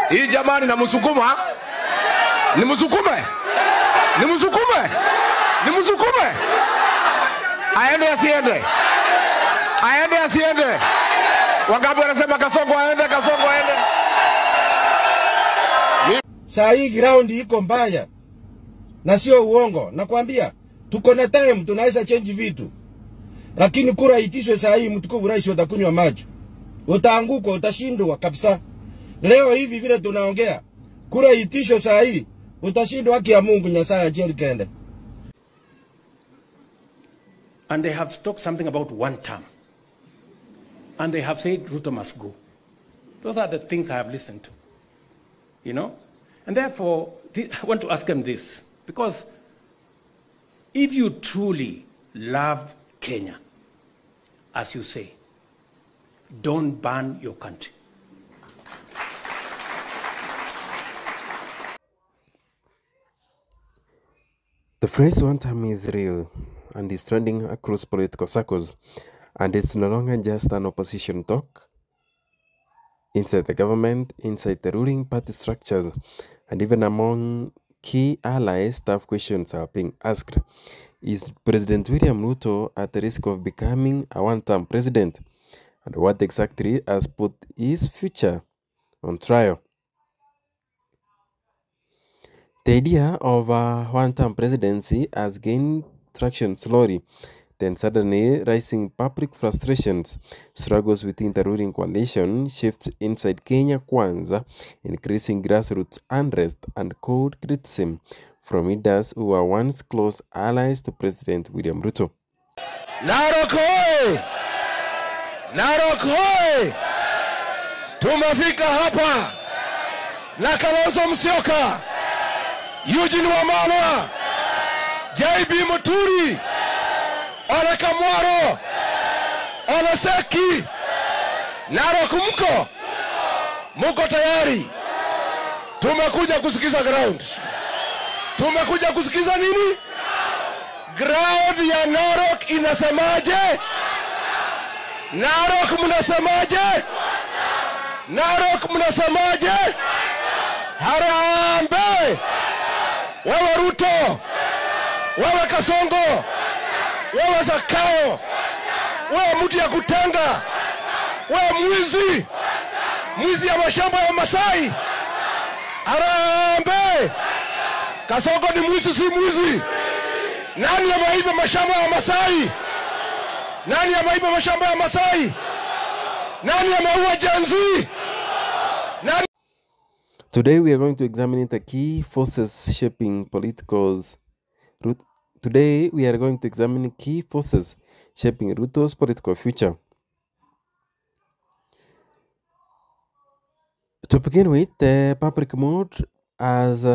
Hii jamani na msukuma. Ni msukume. Ni msukume. Ni msukume. Aende asiende. Aende asiende. Wangapi wanasema Kasongo aende, Kasongo aende. Saa hii ground iko mbaya. Na sio uongo. Nakwambia tuko na time tunaweza change vitu. Lakini kura itishwe saa hii mtukufu rais utakunywa maji. Utaanguka, utashindwa kabisa. Leo hivi vile tunaongea, kura itishwe saa hii utashindwa, haki ya Mungu Nyasaye ajeli kende. And they have talked something about one term. And they have said Ruto must go. Those are the things I have listened to. You know? And therefore, I want to ask them this. Because if you truly love Kenya, as you say, don't burn your country. The phrase one term is real and is trending across political circles, and it's no longer just an opposition talk. Inside the government, inside the ruling party structures, and even among key allies, tough questions are being asked. Is President William Ruto at the risk of becoming a one-term president? And what exactly has put his future on trial? The idea of a one-term presidency has gained traction slowly, then suddenly rising public frustrations, struggles within the ruling coalition, shifts inside Kenya Kwanza, increasing grassroots unrest and cold criticism from leaders who were once close allies to President William Ruto. Narok hoye! Narok hoye! Tumefika hapa na Kalonzo Musyoka, Eugene Wamalwa, JB Muturi, Ole Kamwaro, Ole Seki. Narok muko tayari? Tumekuja kusikiza ground. Tumekuja kusikiza nini? Ground ya Narok inasemaje? Narok mnasemaje? Narok mnasemaje? Harambe! Wewe Ruto, wewe Kasongo, wewe Zakayo, wewe mtu ya kutenga, wewe mwizi ya mashamba ya Masai. Harambe! Kasongo ni mwizi, si mwizi? Nani ameiba mashamba ya Masai? Nani ameiba mashamba ya Masai? Nani ameua Janzi? Nani? Today we are going to examine the key forces shaping Ruto's political future. To begin with, the public mood has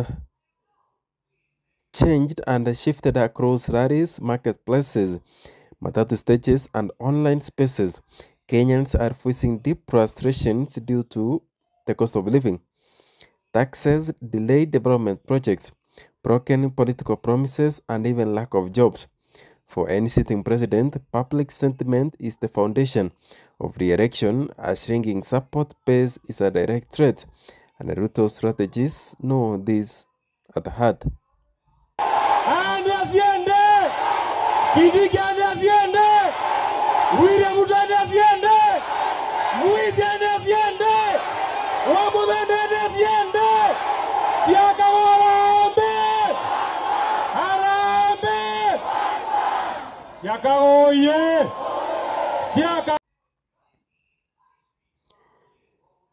changed and shifted across rallies, marketplaces, matatu stages, and online spaces. Kenyans are facing deep frustrations due to the cost of living, taxes, delayed development projects, broken political promises, and even lack of jobs. For any sitting president, public sentiment is the foundation of re-election. A shrinking support base is a direct threat, and Ruto strategists know this at heart.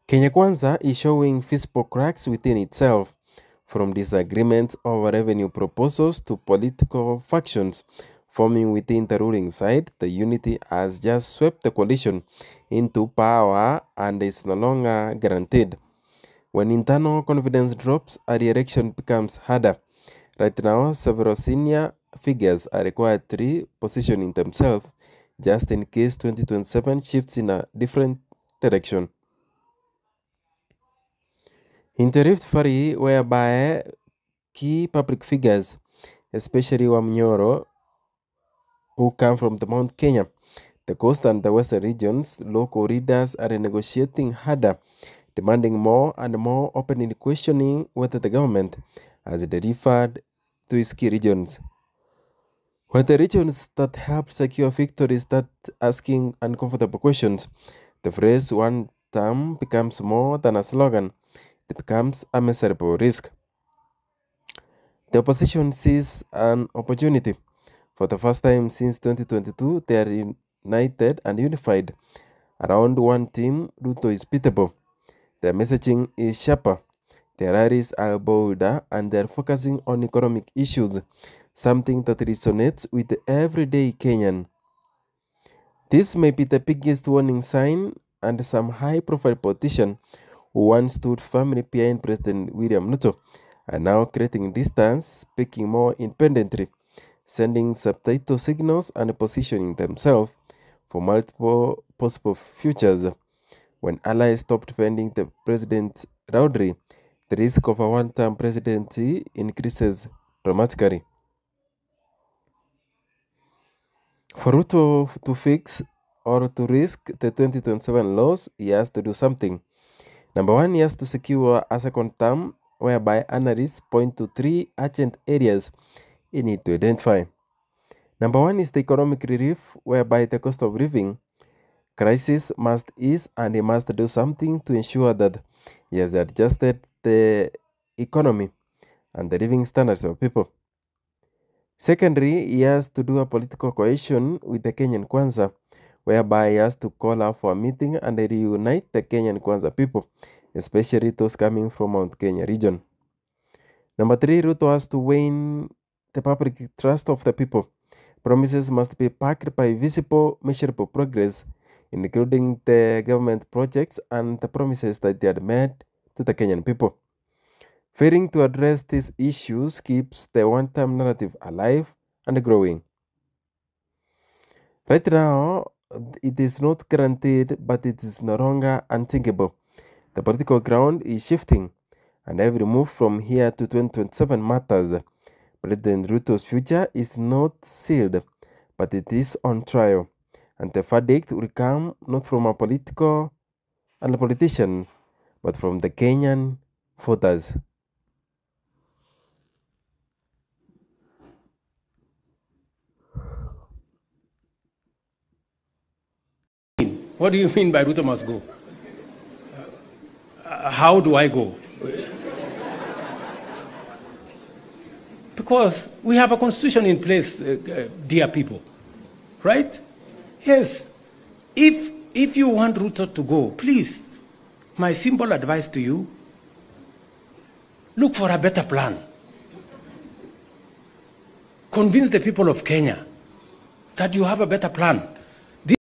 Kenya Kwanza is showing visible cracks within itself, from disagreements over revenue proposals to political factions forming within the ruling side. The unity has just swept the coalition into power and is no longer guaranteed. When internal confidence drops, a re-election becomes harder. Right now, several senior figures are required to reposition themselves just in case 2027 shifts in a different direction. In the Rift Valley, whereby key public figures, especially Wamnyoro, who come from the Mount Kenya, the coast and the western regions, local leaders are negotiating harder demanding more and more, openly questioning whether the government has delivered to its key regions. When the regions that help secure victory start asking uncomfortable questions, the phrase one term becomes more than a slogan, it becomes a measurable risk. The opposition sees an opportunity. For the first time since 2022, they are united and unified around one theme: Ruto is beatable. Their messaging is sharper, their rallies are bolder, and they are focusing on economic issues, something that resonates with the everyday Kenyan. This may be the biggest warning sign, and some high-profile politician who once stood firmly behind President William Ruto are now creating distance, speaking more independently, sending subtitle signals, and positioning themselves for multiple possible futures. When allies stop defending the president loudly, the risk of a one-term presidency increases dramatically. For Ruto to fix or to risk the 2027 laws, he has to do something. Number one, he has to secure a second term, whereby analysts point to three urgent areas he needs to identify. Number one is the economic relief, whereby the cost of living crisis must ease, and he must do something to ensure that he has adjusted the economy and the living standards of people. Secondly, he has to do a political coalition with the Kenyan Kwanza, whereby he has to call out for a meeting and reunite the Kenyan Kwanza people, especially those coming from Mount Kenya region. Number three, Ruto has to win the public trust of the people. Promises must be backed by visible, measurable progress, including the government projects and the promises that they had made to the Kenyan people. Failing to address these issues keeps the one-term narrative alive and growing. Right now, it is not guaranteed, but it is no longer unthinkable. The political ground is shifting, and every move from here to 2027 matters. President Ruto's future is not sealed, but it is on trial, and the verdict will come not from a politician, but from the Kenyan voters. What do you mean by Ruto must go? How do I go? Because we have a constitution in place, dear people, right? Yes. If you want Ruto to go, please, my simple advice to you, look for a better plan. Convince the people of Kenya that you have a better plan.